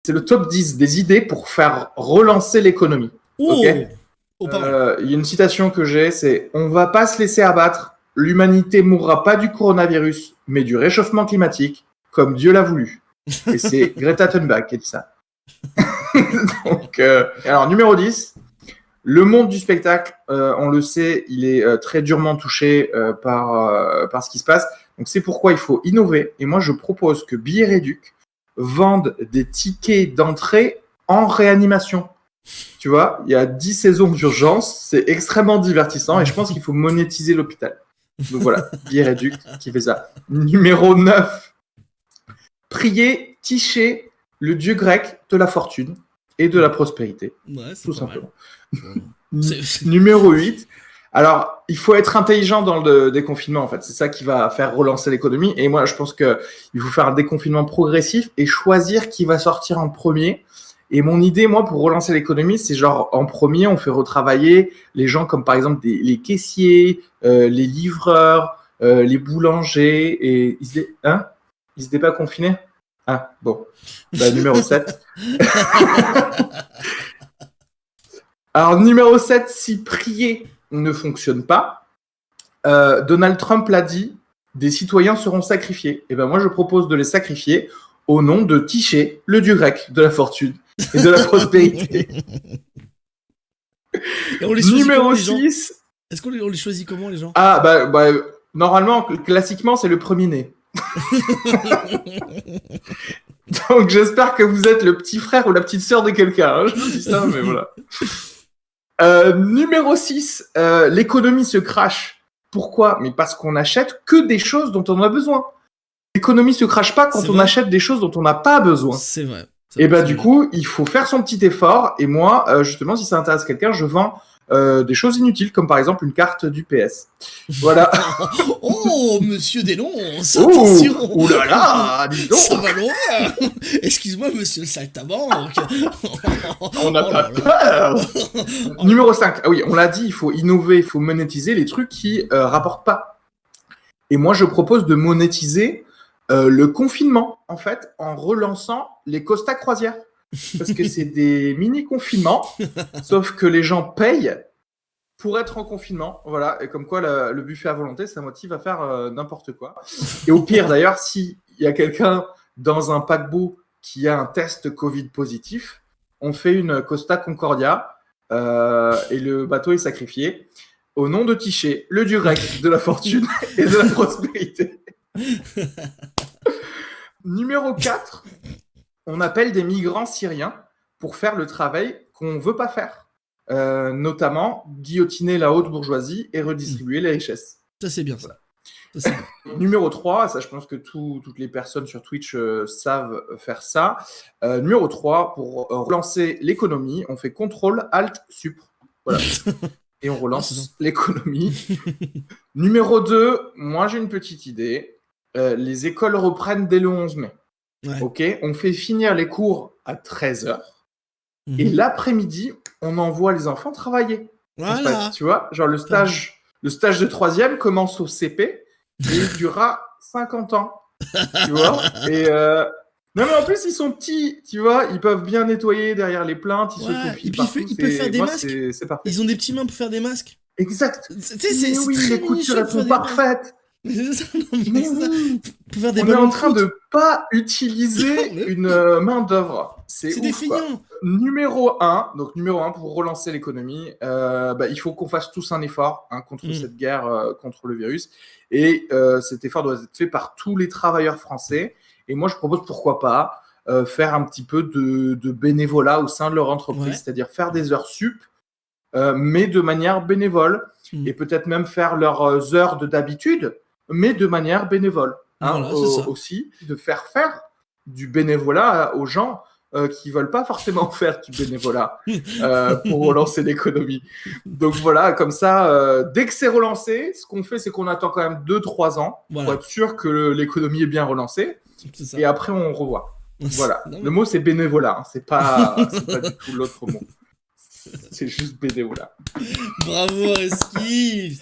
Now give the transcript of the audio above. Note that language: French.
C'est le top 10 des idées pour faire relancer l'économie. Oh, Ok. pas mal. Il y a une citation que j'ai, c'est « On va pas se laisser abattre, l'humanité mourra pas du coronavirus, mais du réchauffement climatique, comme Dieu l'a voulu. » Et c'est Greta Thunberg qui a dit ça. Donc, alors, numéro 10, le monde du spectacle, on le sait, il est très durement touché par ce qui se passe. Donc, c'est pourquoi il faut innover. Et moi, je propose que Billets Réduc vende des tickets d'entrée en réanimation. Tu vois, il y a 10 saisons d'urgence, c'est extrêmement divertissant et je pense qu'il faut monétiser l'hôpital. Donc voilà, Billets Réduc qui fait ça. Numéro 9, prier, Tiché, le dieu grec de la fortune et de la prospérité. Ouais, c'est tout pas simplement. C'est- Numéro 8, alors il faut être intelligent dans le déconfinement en fait, c'est ça qui va faire relancer l'économie et moi je pense qu'il faut faire un déconfinement progressif et choisir qui va sortir en premier. Et mon idée, moi, pour relancer l'économie, c'est genre, en premier, on fait retravailler les gens comme par exemple les caissiers, les livreurs, les boulangers, et ils étaient pas confinés? Ah, bon. Bah, numéro 7. Alors, numéro 7, si prier ne fonctionne pas, Donald Trump l'a dit, des citoyens seront sacrifiés. Et ben moi, je propose de les sacrifier au nom de Tiché, le dieu grec de la fortune et de la prospérité. Et on les choisit comment, Numéro les gens 6. Est-ce qu'on les choisit comment, les gens? Ah, bah, normalement, classiquement, c'est le premier né. Donc, j'espère que vous êtes le petit frère ou la petite sœur de quelqu'un. Hein. Je dis ça, mais voilà. Numéro 6, l'économie se crache. Pourquoi? Mais parce qu'on achète que des choses dont on a besoin. L'économie se crache pas quand C'est on vrai. achète des choses dont on n'a pas besoin. C'est vrai. Et bah du coup, il faut faire son petit effort. Et moi, justement, si ça intéresse quelqu'un, je vends des choses inutiles, comme par exemple une carte du PS. Voilà. Oh, monsieur dénonce, attention. Ouh là là, dis donc. Ça va loin. Excuse-moi, monsieur le saltabanque. On n'a Oh pas là là. peur. Numéro 5. Ah oui, on l'a dit, il faut innover, il faut monétiser les trucs qui rapportent pas. Et moi, je propose de monétiser le confinement, en fait, en relançant les Costa Croisière. Parce que c'est des mini-confinements, sauf que les gens payent pour être en confinement. Voilà, et comme quoi le buffet à volonté, ça motive à faire n'importe quoi. Et au pire, d'ailleurs, s'il y a quelqu'un dans un paquebot qui a un test Covid positif, on fait une Costa Concordia et le bateau est sacrifié au nom de Tiché, le dieu grec de la fortune et de la prospérité. Numéro 4, on appelle des migrants syriens pour faire le travail qu'on ne veut pas faire. Notamment guillotiner la haute bourgeoisie et redistribuer les richesses. Ça, c'est bien ça. Numéro 3, ça je pense que toutes les personnes sur Twitch savent faire ça. Numéro 3, pour relancer l'économie, on fait CTRL, ALT, SUP. Voilà. Et on relance l'économie. Numéro 2, moi j'ai une petite idée. Les écoles reprennent dès le 11 mai. Ouais. Ok, on fait finir les cours à 13h. Et l'après-midi, on envoie les enfants travailler. Voilà. En fait, tu vois, genre le stage de 3e commence au CP et il durera 50 ans. Tu vois. Et non, mais en plus, ils sont petits, tu vois, ils peuvent bien nettoyer derrière les plaintes, ils se faufilent partout. Ils peuvent faire des masques. C'est parfait. Ils ont des petites mains pour faire des masques. Exact. Tu sais, c'est oui, très les coutures, elles sont parfaites. C'est ça, non, mais Mais c'est ça. oui. Pour faire des On est ballons en de train foot. de pas utiliser une main d'œuvre. C'est des ouf, quoi. feignants. Numéro 1, pour relancer l'économie, il faut qu'on fasse tous un effort contre cette guerre contre le virus. Et cet effort doit être fait par tous les travailleurs français. Et moi, je propose, pourquoi pas, faire un petit peu de bénévolat au sein de leur entreprise, c'est-à-dire faire des heures sup, mais de manière bénévole. Et peut-être même faire leurs heures d'habitude, mais de manière bénévole. Voilà, aussi, de faire du bénévolat aux gens qui ne veulent pas forcément faire du bénévolat pour relancer l'économie. Donc voilà, comme ça, dès que c'est relancé, ce qu'on fait, c'est qu'on attend quand même 2-3 ans pour être sûr que l'économie est bien relancée. Et après, on revoit. Voilà. Le mot, c'est bénévolat. C'est pas du tout l'autre mot. C'est juste bénévolat. Bravo, Esquive.